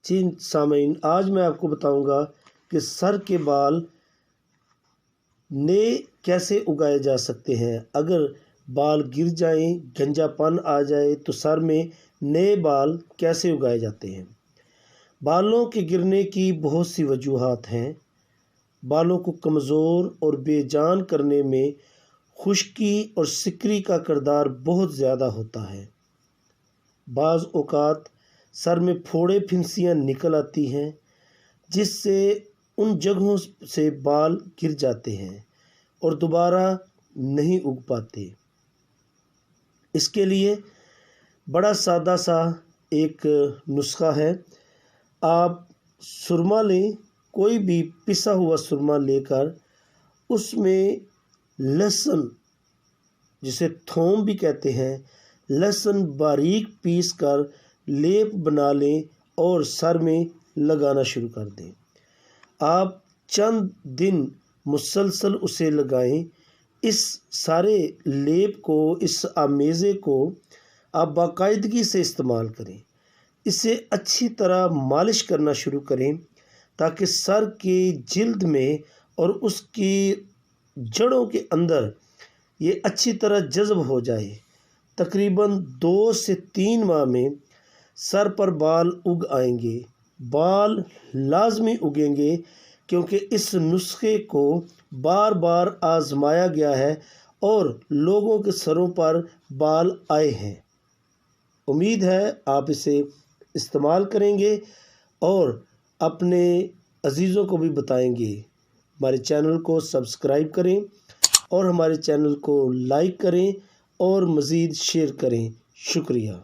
जी सामीन, आज मैं आपको बताऊंगा कि सर के बाल नए कैसे उगाए जा सकते हैं। अगर बाल गिर जाएं, गंजापन आ जाए तो सर में नए बाल कैसे उगाए जाते हैं। बालों के गिरने की बहुत सी वजूहात हैं। बालों को कमज़ोर और बेजान करने में खुश्की और सिकरी का किरदार बहुत ज़्यादा होता है। बाज़ औक़ात सर में फोड़े फिंसियाँ निकल आती हैं, जिससे उन जगहों से बाल गिर जाते हैं और दोबारा नहीं उग पाते। इसके लिए बड़ा सादा सा एक नुस्खा है। आप सुरमा लें, कोई भी पिसा हुआ सुरमा लेकर उसमें लहसुन, जिसे थोम भी कहते हैं, लहसुन बारीक पीस कर लेप बना लें और सर में लगाना शुरू कर दें। आप चंद दिन मुसलसल उसे लगाएं। इस सारे लेप को, इस आमेज़े को आप बाकायदगी से इस्तेमाल करें। इसे अच्छी तरह मालिश करना शुरू करें ताकि सर की जिल्द में और उसकी जड़ों के अंदर ये अच्छी तरह जज़्ब हो जाए। तकरीबन 2 से 3 माह में सर पर बाल उग आएंगे। बाल लाजमी उगेंगे क्योंकि इस नुस्खे को बार बार आजमाया गया है और लोगों के सरों पर बाल आए हैं। उम्मीद है आप इसे इस्तेमाल करेंगे और अपने अजीज़ों को भी बताएंगे। हमारे चैनल को सब्सक्राइब करें और हमारे चैनल को लाइक करें और मज़ीद शेयर करें। शुक्रिया।